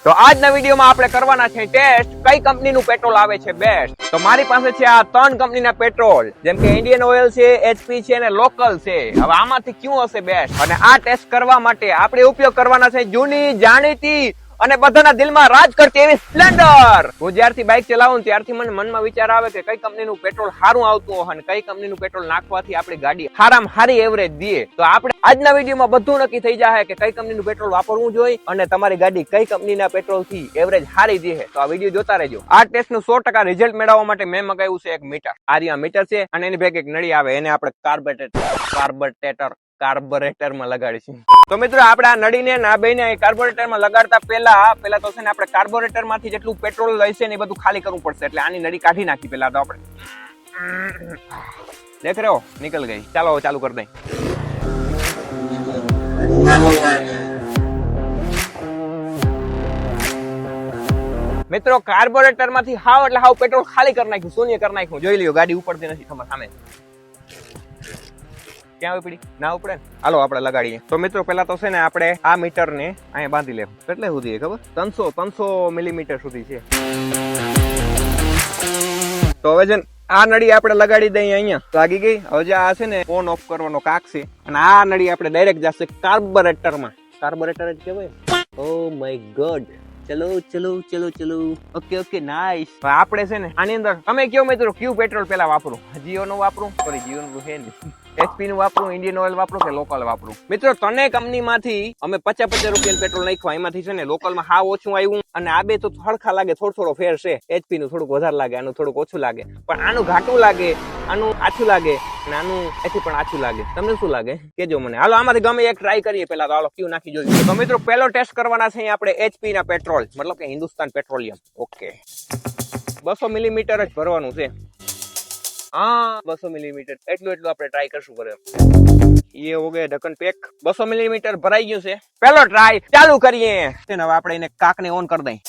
તો આજના વિડીયોમાં આપણે કરવાના છે ટેસ્ટ કઈ કંપનીનું પેટ્રોલ આવે છે બેસ્ટ. તો મારી પાસે છે આ 3 કંપનીના પેટ્રોલ, જેમ કે ઇન્ડિયન ઓઇલ છે, એચપી છે અને લોકલ છે. હવે આમાંથી કયું હશે બેસ્ટ? અને આ ટેસ્ટ કરવા માટે આપણે ઉપયોગ કરવાના છે જૂની જાણીતી અને બધાના દિલમાં રાજ કરતી એવી સ્પ્લેન્ડર. હું જ્યારથી બાઇક ચલાવું ત્યારથી મને મનમાં વિચાર આવે કે કઈ કંપનીનું પેટ્રોલ સારું આવતું હોય અને કઈ કંપનીનું પેટ્રોલ નાખવાથી આપણી ગાડી સારામાં સારી એવરેજ દે. તો આપણે આજના વિડીયોમાં બધું નક્કી થઈ જાય કે કઈ કંપનીનું પેટ્રોલ વાપરવું જોઈએ અને તમારી ગાડી કઈ કંપનીના પેટ્રોલથી એવરેજ સારી દે. તો આ વિડીયો જોતા રહેજો. આ ટેસ્ટનું 100% રિઝલ્ટ મેળવવા માટે મેં મગાવ્યું છે એક મીટર. આ રહ્યા મીટર છે અને એની ભેગી એક નળી આવે, એને આપણે કાર્બોરેટરમાં લગાડીશું. તો મિત્રો આપણે આ નળીને ના બેને કાર્બોરેટરમાં લગાડતા પહેલા તો છે ને આપણે કાર્બોરેટરમાંથી જેટલું પેટ્રોલ લઈશે ને એ બધું ખાલી કરવું પડશે. એટલે આની નળી કાઢી નાખી પહેલા તો આપણે. દેખ રહ્યો નીકળ ગઈ. ચાલો ચાલુ કરી દઈ. મિત્રો કાર્બોરેટરમાંથી હાવ એટલે હાવ પેટ્રોલ ખાલી કરી નાખ્યું, શૂન્ય કરી નાખ્યું. જોઈ લ્યો ગાડી ઉપડતી નથી તમારા સામે. ક્યાં ઉપડી? ના ઉપડે ને. હાલો આપણે લગાડીએ. તો મિત્રો પેલા તો છે ને આપણે આ મીટર ને અહીંયા બાંધી લેવું. કેટલે સુધી ખબર? 300 મિલીમીટર સુધી છે. તો હવે છે આ નળી આપણે લગાડી દઈએ અહીંયા. લાગી ગઈ. હવે જે આ છે ને ઓન ઓફ કરવાનો કાક છે અને આ નળી આપણે ડાયરેક્ટ જશે કાર્બોરેટરમાં. કાર્બોરેટર જ કહેવાય. Oh my God. ચલો ચલો ચલો ચલો. Okay nice. આપણે છે ને આની અંદર તમે કયો મિત્રો કયું પેટ્રોલ પેલા વાપરું? જીઓ નું વાપરું? સોરી જીઓ નું છે ને. એચપી નું વાપરું, ઇન્ડિયન ઓઇલ વાપરું કે લોકલ વાપરું? મિત્રો તને કંપનીમાંથી અમે 50 રૂપિયા પેટ્રોલ નાખ્યું. એમાંથી છે ને લોકલમાં હાવ ઓછું આવ્યું અને આ બે તો હરખા લાગે, થોડો ફેર છે. એચપી નું થોડુંક વધારે લાગે, આનું થોડુંક ઓછું લાગે, પણ આનું ઘાટું લાગે, આનું આછું લાગે અને આનું એથી પણ આછું લાગે. તમને શું લાગે કેજો મને. હાલો આમાંથી ગમે એક ટ્રાય કરીએ પેલા. તો હાલો ક્યુ નાખી જોઈએ. તો મિત્રો પહેલો ટેસ્ટ કરવાના છે આપણે એચપી ના પેટ્રોલ, મતલબ કે હિન્દુસ્તાન પેટ્રોલિયમ. ઓકે 200 મિલીમીટર જ ભરવાનું છે. હા 200 મિલીમીટર એટલું આપણે ટ્રાય કરશું. કરે એ હો ગયે ઢક્કન પેક. 200 મિલીમીટર ભરાઈ ગયું છે. પેલો ટ્રાય ચાલુ કરીએ. હવે આપણે એને કાકને ઓન કરી દઈએ.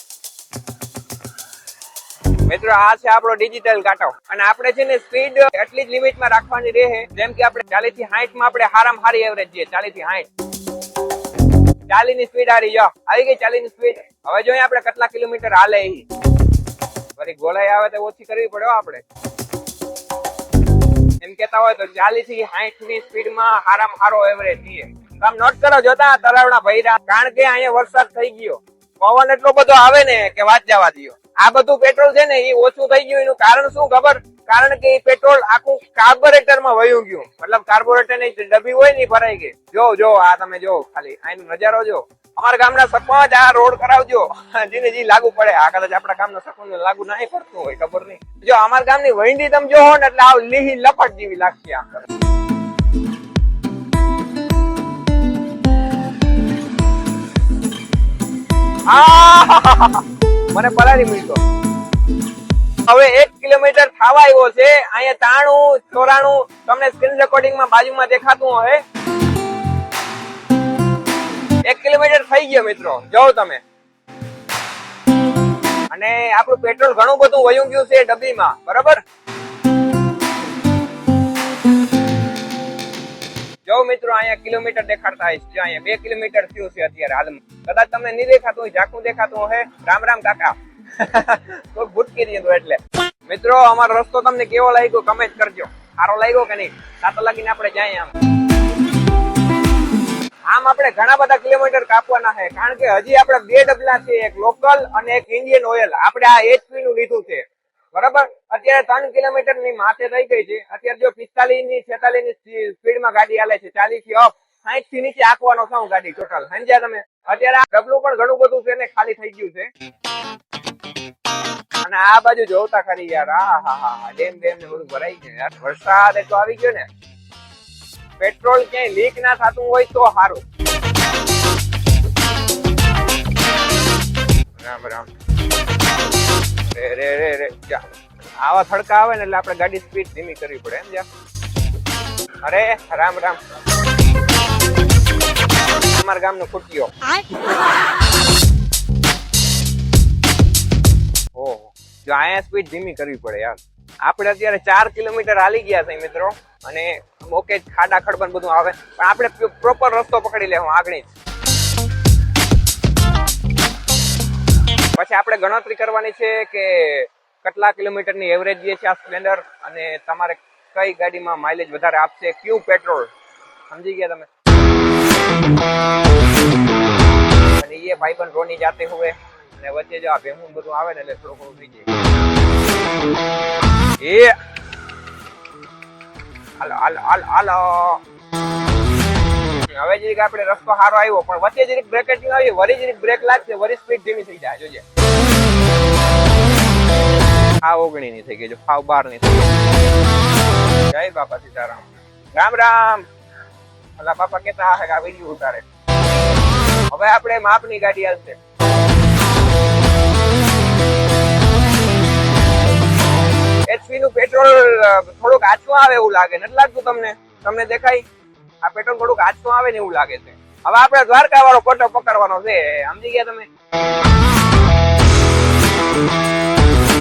મિત્રો આ છે આપણો ડિજિટલ કાંટો અને આપણે છે ને સ્પીડ એટલી જ લિમિટમાં રાખવાની રહે. જેમ કે આપણે 40 થી 60 માં આપણે હારામાં હારી એવરેજ છે. 40 થી 60. 40 ની સ્પીડ આવી ગઈ. 40 ની સ્પીડ. હવે જોઈએ આપણે કેટલા કિલોમીટર હાલે. ફરી ગોળાઈ આવે તો ઓછી કરવી પડે આપણે. એમ કેતા હોય તો 40 થી 60 ની સ્પીડ માં હારામાં હારો એવરેજ છે. આમ નોટ કરો. જોતા તળાવના ભૈરા, કારણ કે અહીંયા વરસાદ થઈ ગયો, પવન એટલો બધો આવે ને કે વાત જવા દો. આ બધું પેટ્રોલ છે ને એ ઓછું થઈ ગયું. એનું કારણ શું ખબર? કારણ કે પેટ્રોલ આખું કાર્બોરેટર માં વયું ગયું. મતલબ કાર્બોરેટર ની ડબ્બી હોય ને ભરાઈ ગઈ. જો આ તમે જો ખાલી આનો નજારો જો. અમારા ગામના સરપંચ આ રોડ કરાવજો. જીને જી લાગુ પડે. આ કદાચ આપણા ગામના સરપંચ લાગુ નહીં પડતું હોય, ખબર નહીં. જો અમારા ગામની વહીંદી તમે જો ને એટલે આવ લીહી લપટ જેવી લાગશે. મને પલાળી મૂક્યો. હવે 1 કિલોમીટર થવા આવ્યો છે. અહીંયા 93 94 તમને સ્ક્રીન રેકોર્ડિંગમાં બાજુમાં દેખાતું હોય. 1 કિલોમીટર થઈ ગયો મિત્રો, જોવો તમે. અને આપણું પેટ્રોલ ઘણું બધું વયું ગયું છે ડબ્બીમાં, બરાબર? જો મિત્રો અહીંયા કિલોમીટર દેખાડતા હોય. જો અહીંયા 2 કિલોમીટર થયું છે અત્યારે હાલમાં. કદાચ તમને નહીં દેખાતું હોય, ઝાકું દેખાતું હોય. રામ કાકા. કોઈ ભૂટકી દીધું એટલે. મિત્રો અમારો રસ્તો તમને કેવો લાગ્યો કમેન્ટ કરજો. સારો લાગ્યો કે નહીં? સાતો લાગીને આપણે જાય આમ આપણે ઘણા બધા કિલોમીટર કાપવાના છે. કારણ કે હજી આપણે 2 ડબલા છે, એક લોકલ અને એક ઇન્ડિયન ઓઇલ. આપણે આ એચપી નું લીધું છે, બરાબર? અત્યારે 3 કિલોમીટર ની માથે થઈ ગઈ છે. અત્યારે જો 45 ની 46 ની સ્પીડ માં ગાડી હાલે છે. 40 થી અપ, 60 થી નીચે આંકવાનો છું ગાડી ટોટલ. સમજ્યા તમે? અત્યારે આ ડબલું પણ ઘણું બધું છે ને ખાલી થઈ ગયું છે. અને આ બાજુ જોતા ખરી યાર. હા ડેમ ને બધું ભરાઈ ગયું યાર. વરસાદ એટલો આવી ગયો ને. પેટ્રોલ ક્યાંય લીક ના થતું હોય તો સારું. રામ રે આવા થડકા આવે ને એટલે આપણે ગાડી સ્પીડ ધીમી કરવી પડે. એમ જા. અરે રામ અમારા ગામનો ફૂટ્યો. ઓહો, જો અહીંયા સ્પીડ ધીમી કરવી પડે યાર. આપણે અત્યારે 4 કિલોમીટર હાલી ગયા છે મિત્રો. અને ઓકે ખાડા ખડબન બધું આવે, પણ આપણે પ્રોપર રસ્તો પકડી લેવું આગળ. પછી આપણે ગણતરી કરવાની છે કે કેટલા કિલોમીટરની એવરેજ જે છે આ સ્પ્લેન્ડર, અને તમારે કઈ ગાડીમાં માઇલેજ વધારે આપશે, કયું પેટ્રોલ, સમજી ગયા તમે? અને એ ભાઈબંધ રોની જાતે હોય અને વચ્ચે જો આ ભેમું બધું આવે ને એટલે થોડું ઘણું થઈ જાય. હાલો હાલો હાલો હાલો. હવે જરીક આપણે રસ્તો સારો આવ્યો, પણ વચ્ચે જરીક બ્રેકેટિંગ આવી, વરી જરીક બ્રેક લાગશે, વરી સ્પીડ ધીમી થઈ જાય. જોજે હાવ 19 ની થઈ ગઈ, જો હાવ 12 ની થઈ ગઈ. જય બાપા સીતારામ. રામ રામ. ઓલા બાપા કેતા હે કે આ વિડિયો ઉતારે. હવે આપણે માપની ગાડી આવશે. એચપી નું પેટ્રોલ થોડુંક આછું આવે એવું લાગે, નથી લાગતું તમને? તમને દેખાય આ પેટ્રોલ થોડુંક આછું આવે ને એવું લાગે છે. હવે આપણે દ્વારકા વાળો કોટો પકડવાનો છે, સમજી ગયા તમે?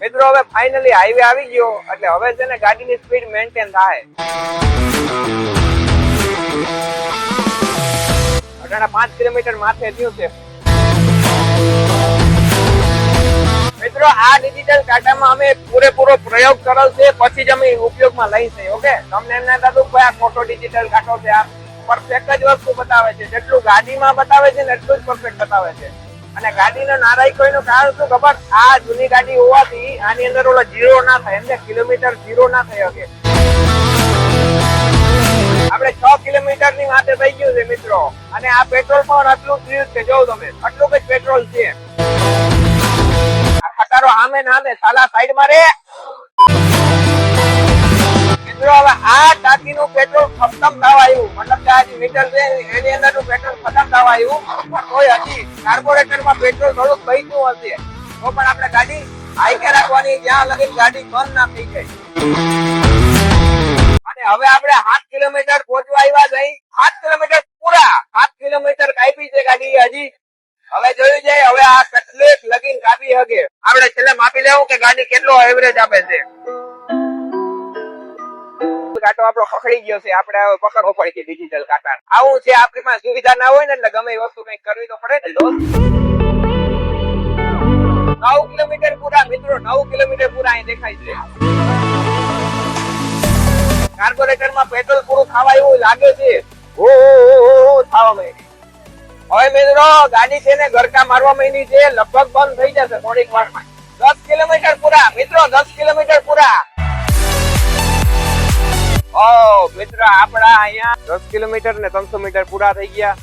મિત્રો હવે ફાઇનલી હાઈવે આવી ગયો, એટલે હવે છે ને ગાડીની સ્પીડ મેન્ટેન થાય. 5 કિલોમીટર માથે થયું છે. મિત્રો આ ડિજિટલ કાંટામાં અમે પૂરેપૂરો પ્રયોગ કરેલ છે, પછી જ અમે ઉપયોગમાં લઈ છે. ઓકે, તમને એમ ના થતું કે આ ખોટો ડિજિટલ કાંટો છે, આ પરફેક્ટ જ વસ્તુ બતાવે છે. જેટલું ગાડીમાં બતાવે છે ને એટલું જ પરફેક્ટ બતાવે છે. અને ગાડીનો નારાઈ કોઈનું કારણ શું ખબર? આ જૂની ગાડી હોવાથી આની અંદર ઓલો ઝીરો ના થાય, એમને કિલોમીટર ઝીરો ના થઈ શકે. આપણે 6 કિલોમીટર ની માથે થઈ ગયું છે મિત્રો, અને આ પેટ્રોલ પણ આટલું થયું છે. જોઉં તમે આટલું જ પેટ્રોલ છે. ખટારો આમે ના દે, સાલા સાઈડ માં રે. મિત્રો હવે આ ટાંકીનું પેટ્રોલ ખતમ થવા આવ્યું, મતલબ કે આ જે મીટર છે એની અંદરનું પેટ્રોલ ખતમ થવા આવ્યું. કોઈ હજી કાર્બોરેટરમાં પેટ્રોલ થોડુંક બચ્યું હશે તો પણ આપણે ગાડી હાઈકે રાખવાની, જ્યાં લગી ગાડી બંધ ના થઈ જાય. અને હવે આપણે 7 કિલોમીટર પહોંચવા આવ્યા જઈ. 7 કિલોમીટર પૂરા, 7 કિલોમીટર કાપી છે ગાડી હજી. હવે જોયું જાય હવે આ કેટલેક લગીન કાપી હકે. આપણે છેલ્લે માપી લેવું કે ગાડી કેટલો એવરેજ આપે છે. કાંટો આપણો પકડી ગયો છે, આપણે હવે પકડવો પડે છે ડિજિટલ કાંટા. આવું છે, આપણી પાસે સુવિધા ના હોય ને એટલે ગમે એ વસ્તુ કઈ કરવી તો પડે ને. 9 કિલોમીટર પૂરા મિત્રો, 9 કિલોમીટર પૂરા અહીં દેખાય છે. કાર્બોરેટરમાં પેટ્રોલ પૂરું થવા એવું લાગે છે. ઓ થવા માંડી. હવે મિત્રો ગાડી છે ને ગરકા મારવા માંડી છે, લગભગ બંધ થઈ જશે થોડીક વારમાં. 10 કિલોમીટર પૂરા મિત્રો, 10 કિલોમીટર પૂરા. ઓ મિત્રો આપડા અહીંયા 10 કિલોમીટર ને 300 મીટર પૂરા થઈ ગયા.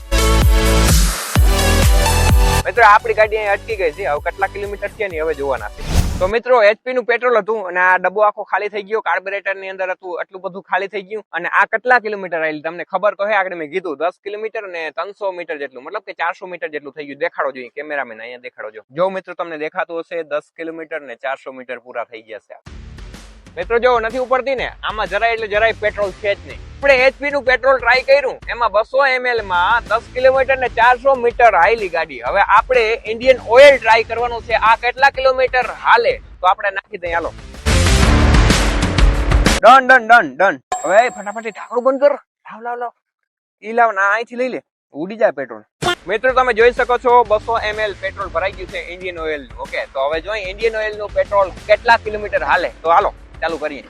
મિત્રો આપણી ગાડી અહીંયા અટકી ગઈ છે. હવે કેટલા કિલોમીટર છે ને હવે જોવાના છે. તો મિત્રો એચપી નું પેટ્રોલ હતું અને આ ડબ્બો આખો ખાલી થઈ ગયો, કાર્બોરેટર ની અંદર હતું એટલું બધું ખાલી થઈ ગયું. અને આ કેટલા કિલોમીટર આવેલી તમને ખબર તો હે? આગળ મેં કીધું 10 કિલોમીટર ને 300 મીટર જેટલું, મતલબ કે 400 મીટર જેટલું થઈ ગયું. દેખાડો જોઈએ કેમેરામેન, અહીંયા દેખાડો જો મિત્રો તમને દેખાતું હશે 10 કિલોમીટર ને 400 મીટર પૂરા થઈ ગયા છે. મિત્રો જો નથી ઉપડતી ને આમાં જરાય એટલે જરાય પેટ્રોલ છે જ નહીં. આપણે એચપી નું પેટ્રોલ ટ્રાય કર્યું, એમાં 200 ml માં 10 કિલોમીટર ને 400 મીટર હાઈલી ગાડી. હવે આપણે ઇન્ડિયન ઓઇલ ટ્રાય કરવાનું છે, આ કેટલા કિલોમીટર હાલે તો આપણે નાખી દઈએ. હાલો ડન ડન ડન ડન. હવે ફટાફટ ઢાંકણું બંધ કર. લાવ ઈ લાવ ના, અહીંથી લઈ લે, ઉડી જાય પેટ્રોલ. મિત્રો તમે જોઈ શકો છો 200 ml પેટ્રોલ ભરાઈ ગયું છે ઇન્ડિયન ઓઇલ. ઓકે, તો હવે જોઈએ ઇન્ડિયન ઓઇલ નું પેટ્રોલ કેટલા કિલોમીટર હાલે. તો હાલો ચાલુ કરીએ.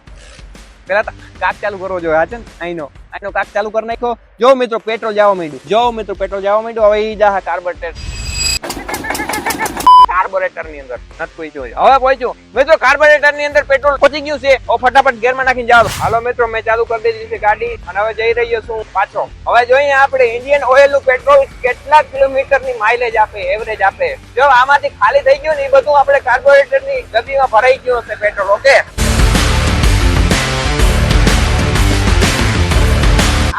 પેલા કાક ચાલુ કરવો જોઈએ. આ છે ને અહીંનો કાક ચાલુ કરી નાખ્યો. જો મિત્રો પેટ્રોલ જવા માંડ્યું. હવે ઈ જા કાર્બોરેટર ની અંદર નથી પહોંચ્યું. હવે પહોંચ્યું મિત્રો કાર્બોરેટર ની અંદર પેટ્રોલ પહોંચી ગયું છે. ફટાફટ ગેર માં નાખીને જાવ. હાલો મિત્રો મેં ચાલુ કરી દીધી છે ગાડી અને હવે જઈ રહ્યો છું પાછો. હવે જોઈએ આપણે ઇન્ડિયન ઓઇલ નું પેટ્રોલ કેટલા કિલોમીટર ની માઇલેજ આપે, એવરેજ આપે. જો આમાંથી ખાલી થઈ ગયું ને એ બધું આપણે કાર્બોરેટર ની ડબ્બીમાં ભરાઈ ગયું હશે પેટ્રોલ. ઓકે,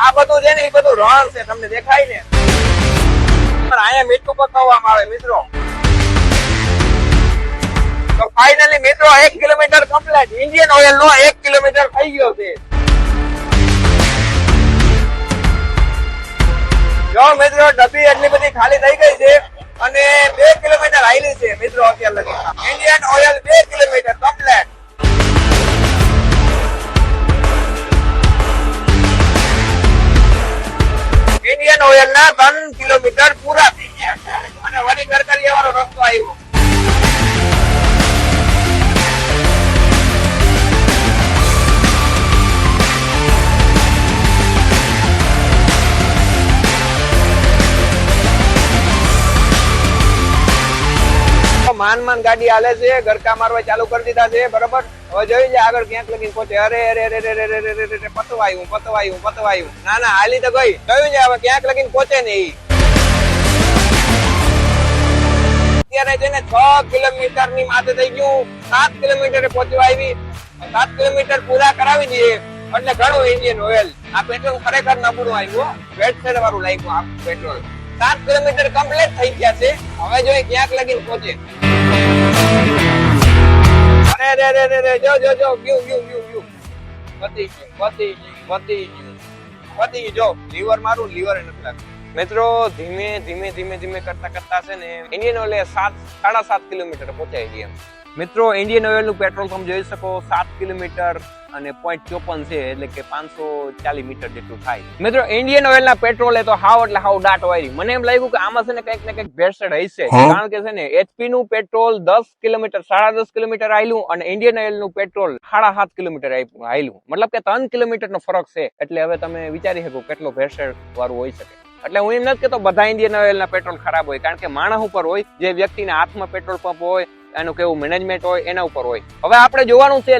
આ બધું છે ને એ બધું રણ છે, તમને દેખાય ને. અહીંયા મીઠું પકાવવામાં આવે મિત્રો. તો ફાઇનલી મિત્રો 1 કિલોમીટર કમ્પ્લીટ ઇન્ડિયન ઓઇલ નો 1 કિલોમીટર થઈ ગયો છે. જો મિત્રો ડબ્બી એટલી બધી ખાલી થઈ ગઈ છે અને 2 કિલોમીટર હાઈલી છે મિત્રો. અત્યારે લગી Indian oil 2 kilometre complete. Indian oil ના 3 કિલોમીટર પૂરા થઈ ગયા અને વળી કરકરિયા વાળો રસ્તો આવ્યો. માન ગાડી હાલે છે, ગરકા મારવા ચાલુ કરી દીધા છે, બરોબર. હવે જોઈ જાય આગળ ક્યાંક લગીને પહોંચે. અરે પતવાયું. ના હાલી તો ગઈ. જોયું છે હવે ક્યાંક લગીને પહોંચે ને ઈ. અત્યારે છે ને 6 કિલોમીટર ની માથે થઈ ગયું. 7 કિલોમીટર પહોંચવા આવી. 7 કિલોમીટર પૂરા કરાવી દઈએ એટલે ઘણું ઇન્ડિયન ઓઇલ. આ પેટ્રોલ ખરેખર નબળું આવ્યું, વેટસેડ વાળું લાગ્યું આ પેટ્રોલ. 7 કિલોમીટર કમ્પ્લીટ થઈ ગયા છે. હવે જોઈએ ક્યાંક લગીને પહોંચે. અરે જો વ્યૂ પતી ગયું. જો લીવર મારું, લીવર નથી લાગતું. મિત્રો ધીમે કરતા છે ને ઇન્ડિયન ઓઇલ 7.5 કિલોમીટર પહોંચાઈ ગયા. મિત્રો ઇન્ડિયન ઓઇલ નું પેટ્રોલ તમે જોઈ શકો 7 કિલોમીટર અને 0.54 છે, એટલે કે 540 મીટર જેટલું થાય. મિત્રો ઇન્ડિયન ઓઇલ ના પેટ્રોલ એ તો હાવ દાટ વાયરી. મને એમ લાગ્યું કે આમાં છે ને કંઈક ને કંઈક ભેળસેળ હશે, કારણ કે છે ને એચપી નું પેટ્રોલ 10 કિલોમીટર 10.5 કિલોમીટર આયલું અને ઇન્ડિયન ઓઇલ નું પેટ્રોલ 7.5 કિલોમીટર આયલું, મતલબ કે 3 કિલોમીટર નો ફરક છે. એટલે હવે તમે વિચારી શકો કેટલો ભેળસેળ વાળું હોઈ શકે. એટલે હું એમ નથી કેતો બધા ઇન્ડિયન ઓઇલ ના પેટ્રોલ ખરાબ હોય, કારણ કે માણસ ઉપર હોય, જે વ્યક્તિના હાથમાં પેટ્રોલ પંપ હોય, એનું કેવું મેનેજમેન્ટ હોય એના ઉપર હોય. હવે આપણે જોવાનું છે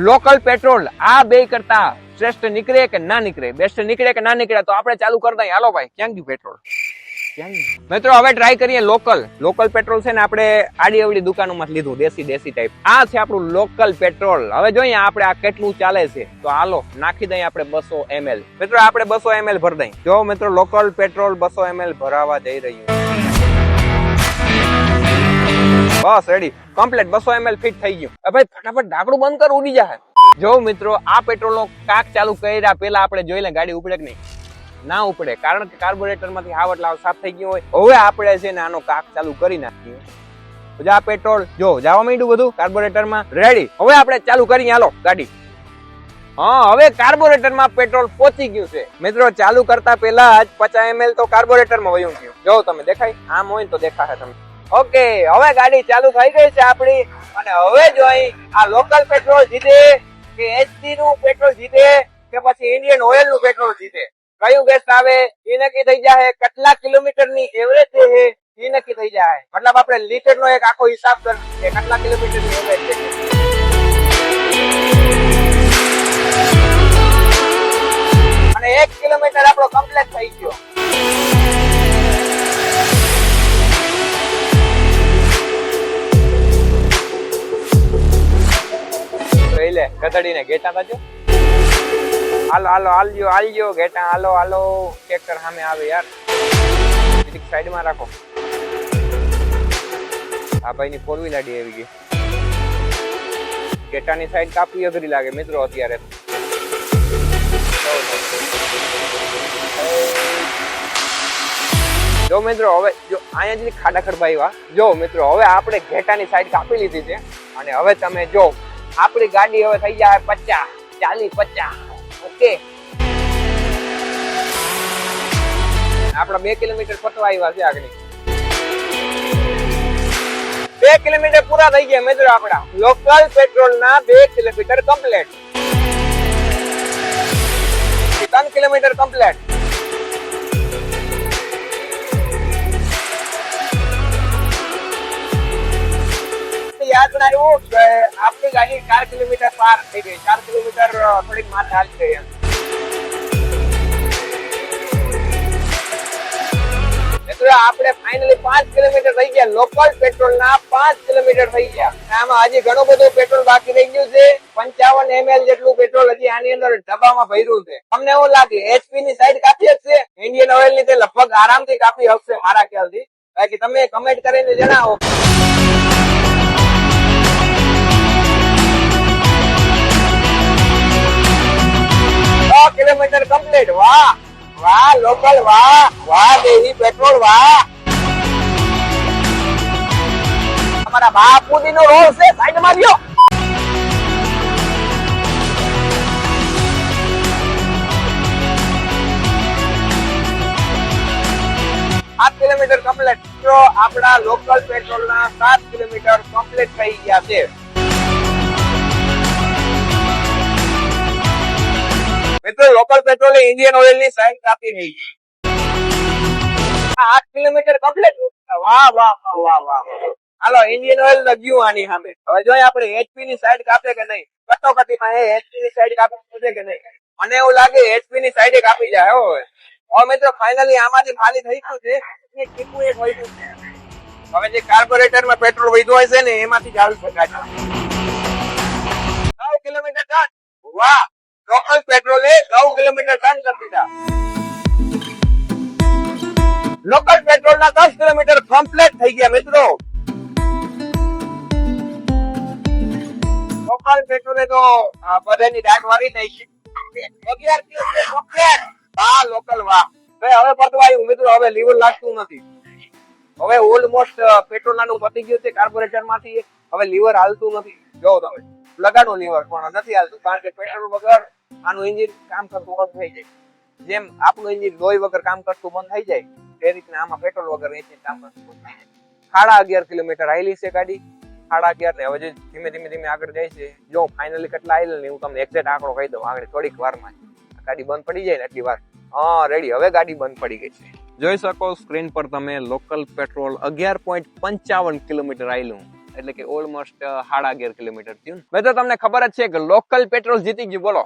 લોકલ પેટ્રોલ આ બે કરતા શ્રેષ્ઠ નીકળે કે ના નીકળે, બેસ્ટ નીકળે કે ના નીકળે. તો આપણે ચાલુ કરતા હાલો ભાઈ. ક્યાં ગયું પેટ્રોલ? મિત્રો હવે ટ્રાય કરીએ લોકલ પેટ્રોલ છે ને આપણે આડી અવડી દુકાનોમાં લીધું, દેશી ટાઈપ. આ છે આપણું લોકલ પેટ્રોલ. હવે જોઈએ આપણે આ કેટલું ચાલે છે. તો હાલો નાખી દઈએ આપણે 200 ml. મિત્રો આપણે 200 ml ભરી દઈએ. જો મિત્રો લોકલ પેટ્રોલ 200 ml ભરાવા જઈ રહ્યું. બસ રેડી કમ્પ્લીટ 200 ml ફિટ થઈ ગયું. ભાઈ ફટાફટ ઢાંકણું બંધ કર, ઉડી જાય. જો મિત્રો આ પેટ્રોલ નો કાક ચાલુ કર્યા પેલા આપણે જોઈ લે ગાડી ઉપડે કે નહીં. ના ઉપડે, કારણ કે કાર્બોરેટર માંથી હાવ સાફ થઈ ગયું હોય. હવે આપણે છે ને આનો કાક ચાલુ કરી નાખીએ. આ પેટ્રોલ જો જવા માંડ્યું બધું કાર્બોરેટર માં. રેડી હવે આપણે ચાલુ કરીએ હાલો ગાડી. હા હવે કાર્બોરેટર માં પેટ્રોલ પહોંચી ગયું છે. મિત્રો ચાલુ કરતા પેલા જ 50 ml તો કાર્બોરેટર માં વયું ગયું. જો તમે દેખાય આમ હોય તો દેખાશે તમે. ઓકે હવે ગાડી ચાલુ થઈ ગઈ છે આપણી. અને હવે જોઈ આ લોકલ પેટ્રોલ જીતે કે એચપી નું પેટ્રોલ જીતે કે પછી ઇન્ડિયન ઓઇલ નું પેટ્રોલ જીતે, કયું બેસ્ટ આવે એ નક્કી થઈ જાય. કેટલા કિલોમીટર ની એવરેજ છે એ નક્કી થઈ જાય. મતલબ આપણે લીટર નો એક આખો હિસાબ કરીએ કેટલા કિલોમીટર ની એવરેજ છે. અને 1 કિલોમીટર આપણો કમ્પ્લીટ થઈ ગયો. લે ગધડીને ગેટા બાજુ હાલજો ગેટા હાલો ટ્રેક્ટર સામે આવે યાર. સાઈડ માં રાખો. આ ભાઈ ની 4 વ્હીલ ગાડી આવી ગઈ. ગેટાની સાઈડ કાપી અઘરી લાગે મિત્રો અત્યારે. જો મિત્રો હવે જો અહીંયા જ ખાડા ખડબાઈ. જો મિત્રો હવે આપણે ઘેટાની સાઈડ કાપી લીધી છે. અને હવે તમે જો આપણી ગાડી હવે થઈ જાય 50. ઓકે આપડા 2 કિલોમીટર પતવા આવ્યા છે આગળ. 2 કિલોમીટર પૂરા થઈ ગયા મિત્રો આપડા લોકલ પેટ્રોલ ના. 2 કિલોમીટર કમ્પ્લીટ. 3 kilometre complete. યાદ આવ્યું કે આપણી ગાડી 4 કિલોમીટર પાર થઈ ગઈ. 4 કિલોમીટર થોડીક માથે હાલી ગઈ. મિત્રો આપણે ફાઇનલી 5 કિલોમીટર થઈ ગયા. લોકલ પેટ્રોલ ના 5 કિલોમીટર થઈ ગયા. આમાં હજી ઘણું બધું પેટ્રોલ બાકી રહી ગયું છે. 55 ml જેટલું પેટ્રોલ હજી આની અંદર ડબ્બામાં ભર્યું છે. તમને એવું લાગે એચપી ની સાઈડ કાપી શકશે? ઇન્ડિયન ઓઇલ ની તે લગભગ આરામથી કાપી શકશે મારા ખ્યાલથી. બાકી તમે કમેન્ટ કરીને જણાવો. 100 કિલોમીટર કમ્પ્લીટ. વાહ લોકલ, વાહ દેહી પેટ્રોલ, વાહ. અમારા બાપુજી નો રોડ છે, સાઈડ માં લ્યો. Kilometre complete. તો આપણા લોકલ પેટ્રોલ ના 7 કિલોમીટર કમ્પ્લીટ થઈ ગયા છે. મિત્રો લોકલ પેટ્રોલ ઇન્ડિયન ઓઇલ ની સાઈડ કાપી રહી છે. 8 કિલોમીટર કમ્પ્લીટ. વાહ. હાલો ઇન્ડિયન ઓઇલ લગ્યું આની સામે. હવે જોઈએ આપણે એચપી ની સાઈડ કાપે કે નહીં. કટોકટીમાં એચપી ની સાઈડ કાપે કે નહીં. મને એવું લાગે એચપી ની સાઈડ કાપી જાય. હવે મિત્રો ફાઇનલી આમાંથી ખાલી થઈ ગયું છે. એક ટીપું એક વધ્યું છે. હવે જે કાર્બોરેટર માં પેટ્રોલ વધ્યું હોય છે ને એમાંથી જ આવી શકાય. 9 કિલોમીટર ટન. વાહ, લોકલ પેટ્રોલે 9 કિલોમીટર ટન કરી દીધા. લોકલ પેટ્રોલ ના 10 કિલોમીટર કમ્પ્લીટ થઈ ગયા મિત્રો. લોકલ પેટ્રોલે તો બધાની દાટ વાળી નાખી. 11 કિલોમીટર કમ્પ્લીટ. વાહ લોકલ, વાહ. હવે પતવાયું મિત્રો. હવે લીવર લાગતું નથી. હવે ઓલમોસ્ટ પેટ્રોલ નાનું પતી ગયું છે કાર્બોરેટર માંથી. હવે લીવર હાલતું નથી. જો તમે લગાડો લીવર પણ નથી હાલતું, કારણ કે પેટ્રોલ વગર આનું એન્જિન કામ કરતું બંધ થઈ જાય. જેમ આપણું એન્જિન લોહી વગર કામ કરતું બંધ થઈ જાય એ રીતના આમાં પેટ્રોલ વગર એન્જિન કામ કરતું બંધ થઈ જાય. 11.5 કિલોમીટર હાલી છે ગાડી. 11.5 ને હવે ધીમે ધીમે આગળ જાય છે. જો ફાઇનલી કેટલા આવેલ ને હું તમને એક્ઝેક્ટ આંકડો કહી દઉં આગળ થોડીક વારમાં. ગાડી બંધ પડી જાય ને એટલી વાર. હા રેડી, હવે ગાડી બંધ પડી ગઈ છે. જોઈ શકો સ્ક્રીન પર તમે લોકલ પેટ્રોલ 11.55 કિલોમીટર આવેલું, એટલે કે ઓલમોસ્ટ 11.5 કિલોમીટર થયું. તો તમને ખબર જ છે કે લોકલ પેટ્રોલ જીતી ગયું. બોલો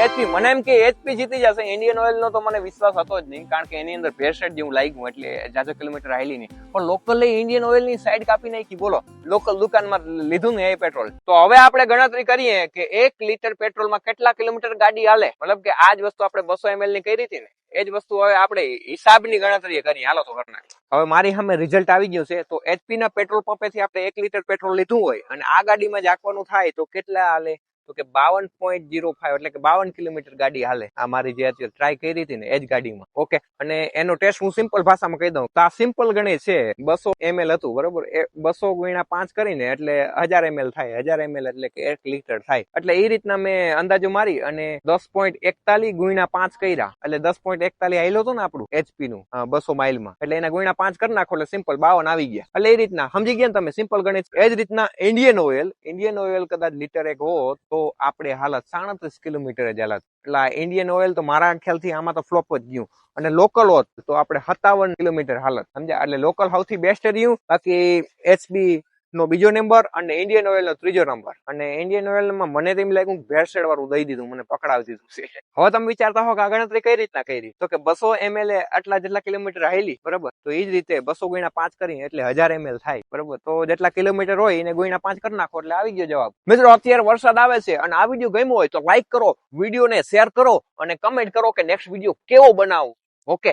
એચપી, મને એમ કે એચપી જીતી જશે. ઇન્ડિયન ઓઇલ નો તો મને વિશ્વાસ હતો જ નહીં, કારણ કે એની અંદર ભેળસેળ જેવું લાગ્યું, એટલે જાજો કિલોમીટર હાલી નહીં. પણ લોકલ ઇન્ડિયન ઓઇલ ની સાઈડ કાપી નાખી. બોલો લોકલ દુકાનમાં લીધું ને એ પેટ્રોલ. તો હવે આપણે ગણતરી કરીએ કે 1 લીટર પેટ્રોલમાં કેટલા કિલોમીટર ગાડી હાલે. મતલબ કે આ જ વસ્તુ આપણે 200 ml ની કરી હતી ને, એ જ વસ્તુ હવે આપણે હિસાબની ગણતરી કરી. હાલો તો ઘરના હવે મારી સામે રિઝલ્ટ આવી ગયું છે. તો એચપી ના પેટ્રોલ પંપેથી આપણે 1 લીટર પેટ્રોલ લીધું હોય અને આ ગાડીમાં જ આપવાનું થાય તો કેટલા હાલે? તો કે 52.05, એટલે કે 52 કિલોમીટર ગાડી હાલે. આ મારી જે અત્યારે ટ્રાય કરી હતી ને એ જ ગાડીમાં. ઓકે, અને એનો ટેસ્ટ હું સિમ્પલ ભાષામાં કહી દઉં તો આ સિમ્પલ ગણી છે. 200 ml હતું બરોબર. એ 200 ગુણ્યા 5 કરીને એટલે 1000 ml થાય. 1000 ml એટલે કે 1 લીટર થાય. એટલે એ રીતના મેં અંદાજો મારી અને 10.41 ગુણ્યા 5 કર્યા, એટલે 10.41 આવેલો હતો ને આપણું એચપી નું 200 માઇલમાં, એટલે એના ગુણ્યા 5 કરી નાખો એટલે સિમ્પલ 52 આવી ગયા. એટલે એ રીતના સમજી ગયા ને તમે, સિમ્પલ ગણિત. એ જ રીતના ઇન્ડિયન ઓઇલ કદાચ લીટર એક હોત તો આપણે હાલત 37 કિલોમીટર જ હાલત. એટલે ઇન્ડિયન ઓઇલ તો મારા ખ્યાલથી આમાં તો ફ્લોપ જ ગયું. અને લોકલ હોત તો આપણે 57 કિલોમીટર હાલત. સમજ્યા? એટલે લોકલ સૌથી બેસ્ટ રહ્યું. બાકી એચબી નો બીજો નંબર અને ઇન્ડિયન ઓઇલ નો ત્રીજો નંબર. અને ઇન્ડિયન ઓઇલ માં મને તેમ લાગ્યું ભેળસેળ વાળું દઈ દીધું, મને પકડાવી દીધું છે. હવે તમે વિચારતા હો કે આ ગણતરી કઈ રીતના કરી? તો કે 200 ml આટલા જેટલા કિલોમીટર હાલી બરોબર, તો એ જ રીતે 200 ગુણ્યા 5 કરી એટલે 1000 ml થાય બરોબર. તો જેટલા કિલોમીટર હોય એને ગુણ્યા 5 કરી નાખો એટલે આવી ગયો જવાબ. મિત્રો અત્યારે વરસાદ આવે છે અને આ વિડીયો ગમ્યો હોય તો લાઈક કરો, વિડીયોને શેર કરો અને કમેન્ટ કરો કે નેક્સ્ટ વિડીયો કેવો બનાવું. ઓકે,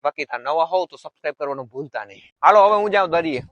બાકી નવા હોવ તો સબસ્ક્રાઇબ કરવાનું ભૂલતા નહીં. હાલો હવે હું જાઉં દરિયે.